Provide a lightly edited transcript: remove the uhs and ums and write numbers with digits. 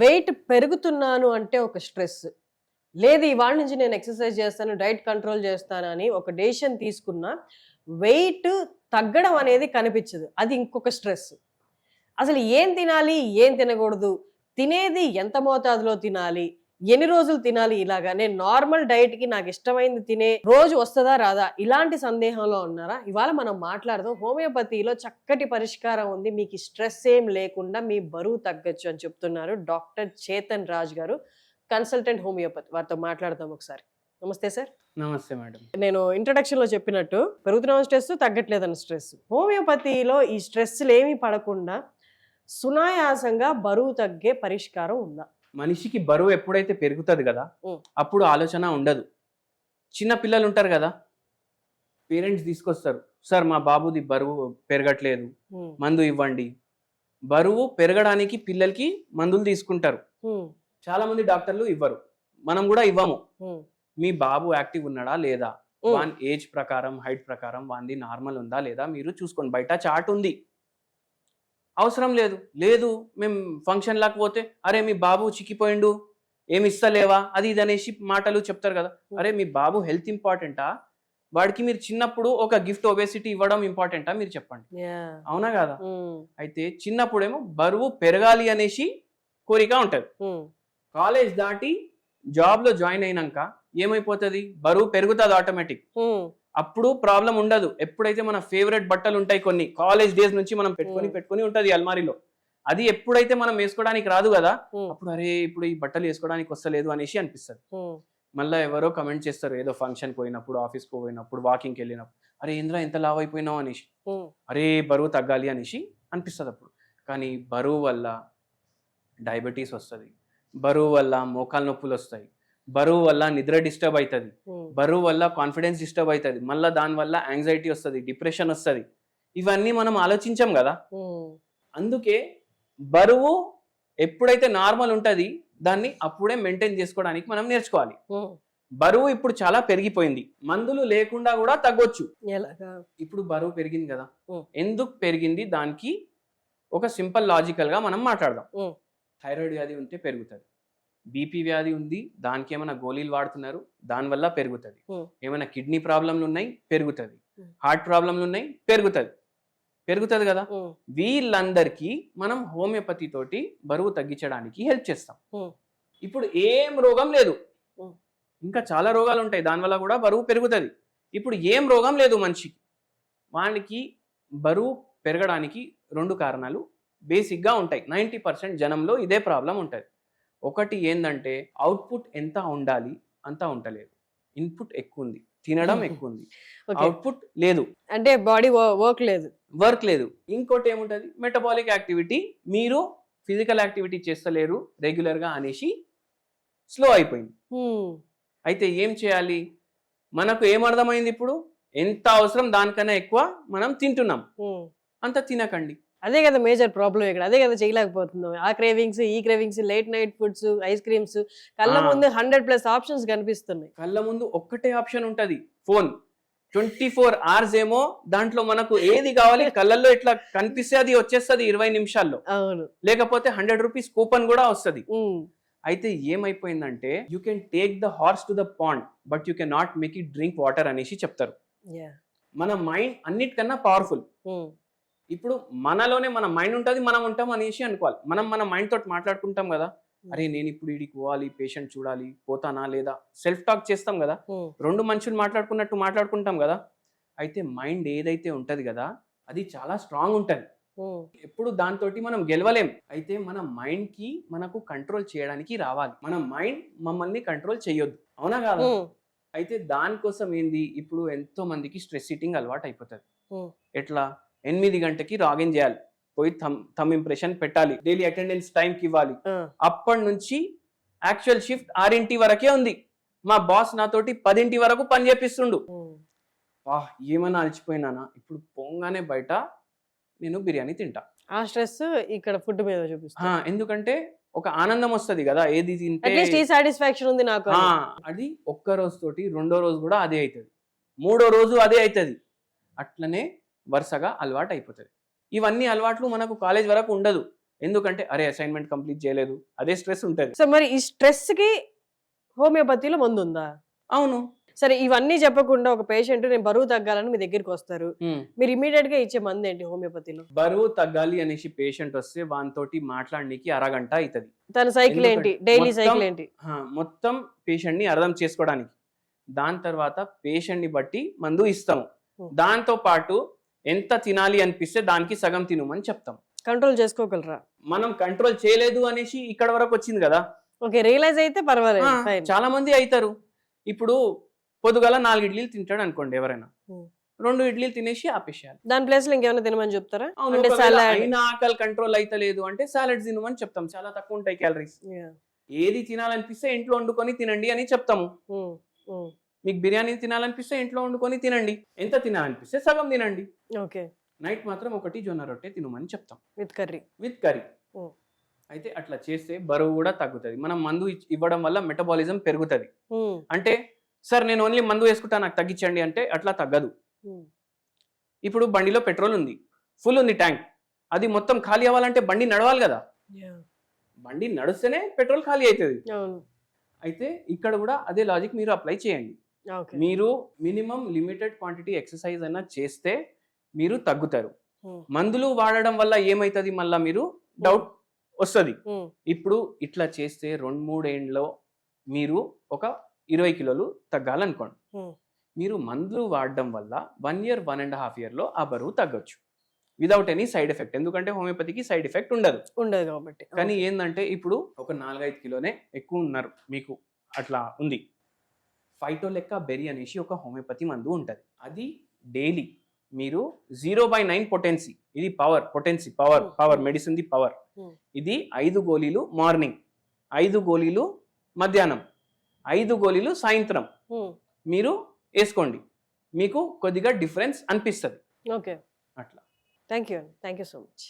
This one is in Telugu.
వెయిట్ పెరుగుతున్నాను అంటే ఒక స్ట్రెస్. లేదు ఇవాళ నుంచి నేను ఎక్సర్సైజ్ చేస్తాను, డైట్ కంట్రోల్ చేస్తానని ఒక డెసిషన్ తీసుకున్నా, వెయిట్ తగ్గడం అనేది కనిపించదు. అది ఇంకొక స్ట్రెస్. అసలు ఏం తినాలి? ఏం తినకూడదు? తినేది ఎంత మోతాదులో తినాలి? ఎన్ని రోజులు తినాలి ఇలాగా? నేను నార్మల్ డైట్‌కి నాకిష్టమైంది తినే రోజు వస్తదా? రాదా? ఇలాంటి సందేహంలో ఉన్నారా? ఇవాళ మనం మాట్లాడదాం. హోమియోపతిలో చక్కటి పరిష్కారం ఉంది. మీకు స్ట్రెస్ ఏం లేకుండా మీ బరువు తగ్గొచ్చు అని చెప్తున్నారు డాక్టర్ చేతన్ రాజ్ గారు. Consultant homeopathy. వారితో మాట్లాడదాం ఒకసారి. నమస్తే సార్. నమస్తే మేడం. నేను ఇంట్రడక్షన్‌లో చెప్పినట్టు పెరుగుతున్న స్ట్రెస్, తగ్గట్లేదన్న స్ట్రెస్. హోమియోపతిలో ఈ స్ట్రెస్‌లేమీ పడకుండా సునాయాసంగా బరువు తగ్గే పరిష్కారం ఉందా? మనిషికి బరువు ఎప్పుడైతే పెరుగుతుంది కదా, అప్పుడు ఆలోచన ఉండదు. చిన్న పిల్లలు ఉంటారు కదా, పేరెంట్స్ తీసుకొస్తారు, సార్ మా బాబుది బరువు పెరగట్లేదు, మందు ఇవ్వండి. బరువు పెరగడానికి పిల్లలకి మందులు తీసుకుంటారు. చాలా మంది డాక్టర్లు ఇవ్వరు, మనం కూడా ఇవ్వము. మీ బాబు యాక్టివ్ ఉన్నాడా లేదా, వాన్ ఏజ్ ప్రకారం, హైట్ ప్రకారం వాంది నార్మల్ ఉందా లేదా మీరు చూసుకోండి. బయట చార్ట్ ఉంది, అవసరం లేదు. లేదు మేము ఫంక్షన్ లేకపోతే అరే మీ బాబు చిక్కిపోయిండు, ఏమి ఇస్తలేవా, అది ఇది అనేసి మాటలు చెప్తారు కదా. అరే మీ బాబు హెల్త్ ఇంపార్టెంటా, వాడికి మీరు చిన్నప్పుడు ఒక గిఫ్ట్ ఒబేసిటీ ఇవ్వడం ఇంపార్టెంటా, మీరు చెప్పండి. అవునా కదా? అయితే చిన్నప్పుడేమో బరువు పెరగాలి అనేసి కోరిక ఉంటది. కాలేజ్ దాటి జాబ్ లో జాయిన్ అయినాక ఏమైపోతుంది, బరువు పెరుగుతుంది ఆటోమేటిక్. అప్పుడు ప్రాబ్లం ఉండదు. ఎప్పుడైతే మన ఫేవరెట్ బట్టలు ఉంటాయి కొన్ని, కాలేజ్ డేస్ నుంచి మనం పెట్టుకొని ఉంటది అల్మారీలో, అది ఎప్పుడైతే మనం వేసుకోవడానికి రాదు కదా, అప్పుడు అరే ఇప్పుడు ఈ బట్టలు వేసుకోవడానికి వస్తలేదు అనేసి అనిపిస్తుంది. మళ్ళీ ఎవరో కమెంట్ చేస్తారు, ఏదో ఫంక్షన్ పోయినప్పుడు, ఆఫీస్కి పోయినప్పుడు, వాకింగ్కి వెళ్ళినప్పుడు, అరే ఇంద్ర ఎంత లావ్ అయిపోయినావు అనేసి, అరే బరువు తగ్గాలి అనేసి అనిపిస్తుంది అప్పుడు. కానీ బరువు వల్ల డయాబెటీస్ వస్తుంది, బరువు వల్ల మోకాలు నొప్పులు వస్తాయి, బరువు వల్ల నిద్ర డిస్టర్బ్ అవుతుంది, బరువు వల్ల కాన్ఫిడెన్స్ డిస్టర్బ్ అవుతుంది, మళ్ళీ దానివల్ల యాంగ్జైటీ వస్తుంది, డిప్రెషన్ వస్తుంది. ఇవన్నీ మనం ఆలోచించాం కదా. అందుకే బరువు ఎప్పుడైతే నార్మల్ ఉంటుంది దాన్ని అప్పుడే మెయింటైన్ చేసుకోవడానికి మనం నేర్చుకోవాలి. బరువు ఇప్పుడు చాలా పెరిగిపోయింది, మందులు లేకుండా కూడా తగ్గొచ్చు. ఇప్పుడు బరువు పెరిగింది కదా, ఎందుకు పెరిగింది దానికి ఒక సింపుల్ లాజికల్ గా మనం మాట్లాడదాం. థైరాయిడ్ వ్యాధి ఉంటే పెరుగుతుంది, బీపీ వ్యాధి ఉంది, దానికి ఏమైనా గోళీలు వాడుతున్నారు, దానివల్ల పెరుగుతుంది. ఏమైనా కిడ్నీ ప్రాబ్లంలు ఉన్నాయి, పెరుగుతుంది. హార్ట్ ప్రాబ్లంలు ఉన్నాయి, పెరుగుతుంది కదా. వీళ్ళందరికీ మనం హోమియోపతి తోటి బరువు తగ్గించడానికి హెల్ప్ చేస్తాం. ఇప్పుడు ఏం రోగం లేదు, ఇంకా చాలా రోగాలు ఉంటాయి, దానివల్ల కూడా బరువు పెరుగుతుంది. ఇప్పుడు ఏం రోగం లేదు మనిషికి, వానికి బరువు పెరగడానికి 2 కారణాలు బేసిక్గా ఉంటాయి. 90% జనంలో ఇదే ప్రాబ్లం ఉంటుంది. ఒకటి ఏంటంటే అవుట్పుట్ ఎంత ఉండాలి అంత ఉండలేదు, ఇన్పుట్ ఎక్కువ ఉంది, తినడం ఎక్కువ ఉంది, అవుట్పుట్ లేదు, అంటే బాడీ వర్క్ లేదు. ఇంకోటి ఏముంటది, మెటబాలిక్ యాక్టివిటీ, మీరు ఫిజికల్ యాక్టివిటీ చేస్తలేరు రెగ్యులర్ గా అనేసి స్లో అయిపోయింది. అయితే ఏం చేయాలి, మనకు ఏమర్థమైంది, ఇప్పుడు ఎంత అవసరం దానికన్నా ఎక్కువ మనం తింటున్నాం, అంత తినకండి. అదే కదా మేజర్ ప్రాబ్లం ఇక్కడ, అదే కదా చేయలేకపోతున్నాం. ఆ క్రేవింగ్స్, ఈ cravings, late night foods, ice creams, కళ్ళ ముందు 100+ ఆప్షన్స్ కనిపిస్తున్నాయి. కళ్ళ ముందు ఒక్కటే ఆప్షన్ ఉంటది, ఫోన్. 24 hours ఏమో దాంట్లో మనకు ఏది కావాలి కళ్ళల్లో ఇట్లా కనిపిస్తే అది వచ్చేస్తుంది 20 నిమిషాల్లో. అవును, లేకపోతే 100 రూపీస్ కూపన్ కూడా వస్తుంది. అయితే ఏమైపోయిందంటే, you can take the horse to the pond but you can not make it drink water అనేసి చెప్తారు. మన మైండ్ అన్నిటికన్నా పవర్ఫుల్. ఇప్పుడు మనలోనే మన మైండ్ ఉంటుంది, మనం ఉంటాం అనేసి అనుకోవాలి. మనం మన మైండ్ తోటి మాట్లాడుకుంటాం కదా, అరే నేను ఇప్పుడు ఇడికి పోవాలి, పేషెంట్ చూడాలి, పోతానా లేదా, సెల్ఫ్ టాక్ చేస్తాం కదా. 2 మనుషులు మాట్లాడుకున్నట్టు మాట్లాడుకుంటాం కదా. అయితే మైండ్ ఏదైతే ఉంటది కదా, అది చాలా స్ట్రాంగ్ ఉంటది, ఎప్పుడు దాంతో మనం గెలవలేం. అయితే మన మైండ్ కి మనకు కంట్రోల్ చేయడానికి రావాలి, మన మైండ్ మమ్మల్ని కంట్రోల్ చేయొద్దు, అవునా కాదా. అయితే దానికోసం ఏంది, ఇప్పుడు ఎంతో మందికి స్ట్రెస్ ఈటింగ్ అలవాటు అయిపోతుంది. ఎట్లా, 8 గంటకి లాగిన్ చేయాలి, పోయి థమ్ ఇంప్రెషన్ పెట్టాలి, డైలీ అటెండెన్స్ టైంకి ఇవ్వాలి. అప్పటి నుంచి యాక్చువల్ షిఫ్ట్ 6 వరకే ఉంది, మా బాస్ నాతోటి 10 వరకు పని చేపిస్తుండు. ఏమన్నా అలసిపోయినానా, ఇప్పుడు పోగానే బయట నేను బిర్యానీ తింటా. ఆ స్ట్రెస్ ఇక్కడ ఫుడ్ మీద చూపిస్తా, ఎందుకంటే ఒక ఆనందం వస్తుంది కదా, ఏది తింటే సాటిస్ఫాక్షన్ ఉంది నాకు. అది ఒక్క రోజు తోటి 2వ రోజు కూడా అదే అవుతుంది, 3వ రోజు అదే అవుతుంది, అట్లనే వరుసగా అలవాటు అయిపోతుంది. ఇవన్నీ అలవాట్లు మనకు కాలేజ్ వరకు ఉండదు, ఎందుకంటే అరే అసైన్మెంట్ కంప్లీట్ చేయలేదు, అదే స్ట్రెస్ ఉంటుంది. సో మరి ఈ స్ట్రెస్ కి హోమియోపతిలో మందు ఉందా? అవును. సరే, ఇవన్నీ చెప్పకుండా ఒక పేషెంట్ నేను బరువు తగ్గాలని మీ దగ్గరికి వస్తారు, మీరు ఇమీడియట్ గా ఇచ్చే మందు ఏంటి హోమియోపతిలో? బరువు తగ్గాలి అనేసి పేషెంట్ వస్తే వానితోటి మాట్లాడడానికి అరగంట అవుతుంది. తన సైకిల్ ఏంటి, డైలీ సైకిల్ ఏంటి, మొత్తం పేషెంట్ ని అర్థం చేసుకోవడానికి. దాని తర్వాత పేషెంట్ ని బట్టి మందు ఇస్తాము. దాంతో పాటు ఎంత తినాలి అనిపిస్తే దానికి సగం తినమని చెప్తాం. కంట్రోల్ చేసుకోగలరా? మనం కంట్రోల్ చేయలేదు అనేసి ఇక్కడ వరకు వచ్చింది కదా. ఓకే, రియలైజ్ అయితే పర్వాలేదు. చాలా మంది అవుతారు. ఇప్పుడు పొద్దుగల 4 ఇడ్లీలు తింటాడు అనుకోండి ఎవరైనా, 2 ఇడ్లీలు తినేసి ఆపేసేయాలి. దాని ప్లేస్ లో ఇంకేమైనా తినమని చెప్తారా? అయినా ఆకలి కంట్రోల్ అయితే లేదు అంటే సాలడ్స్ తినమని చెప్తాం, చాలా తక్కువ ఉంటాయి క్యాలరీస్. ఏది తినాలనిపిస్తే ఇంట్లో వండుకొని తినండి అని చెప్తాము. మీకు బిర్యానీ తినాలనిపిస్తే ఇంట్లో వండుకొని తినండి, ఎంత తినాలనిపిస్తే సగం తినండి. ఓకే, నైట్ మాత్రం ఒకటి జొన్న రొట్టె తినమని చెప్తాం విత్ కర్రీ. అయితే అట్లా చేస్తే బరువు కూడా తగ్గుతుంది. మనం మందు ఇవ్వడం వల్ల మెటబాలిజం పెరుగుతుంది. అంటే సార్ నేను ఓన్లీ మందు వేసుకుంటా నాకు తగ్గించండి అంటే అట్లా తగ్గదు. ఇప్పుడు బండిలో పెట్రోల్ ఉంది, ఫుల్ ఉంది ట్యాంక్, అది మొత్తం ఖాళీ అవ్వాలంటే బండి నడవాలి కదా. బండి నడుస్తేనే పెట్రోల్ ఖాళీ అవుతుంది. అయితే ఇక్కడ కూడా అదే లాజిక్ మీరు అప్లై చేయండి. మీరు మినిమం లిమిటెడ్ క్వాంటిటీ ఎక్సర్సైజ్ అయినా చేస్తే మీరు తగ్గుతారు. మందులు వాడడం వల్ల ఏమైతుంది మళ్ళా మీరు డౌట్ వస్తుంది. ఇప్పుడు ఇట్లా చేస్తే 2-3 ఏళ్ళలో మీరు ఒక 20 కిలోలు తగ్గాలనుకోండి. మీరు మందులు వాడడం వల్ల 1 year 1.5 year లో ఆ బరువు తగ్గొచ్చు వితౌట్ ఎనీ సైడ్ ఎఫెక్ట్. ఎందుకంటే హోమియోపతికి సైడ్ ఎఫెక్ట్ ఉండదు కాబట్టి. కానీ ఏంటంటే ఇప్పుడు ఒక 4-5 కిలోనే ఎక్కువ ఉన్నారు మీకు, అట్లా ఉంది. ఫైటోలెక్కా బెరీ అనేసి ఒక హోమియోపతి మందు ఉంటుంది. అది డైలీ మీరు 0/9 పొటెన్సీ, ఇది పవర్ మెడిసిన్ ది పవర్. ఇది 5 గోళీలు మార్నింగ్, 5 గోళీలు మధ్యాహ్నం, 5 గోళీలు సాయంత్రం మీరు వేసుకోండి. మీకు కొద్దిగా డిఫరెన్స్ అనిపిస్తుంది. ఓకే, అట్లా. Thank you so much.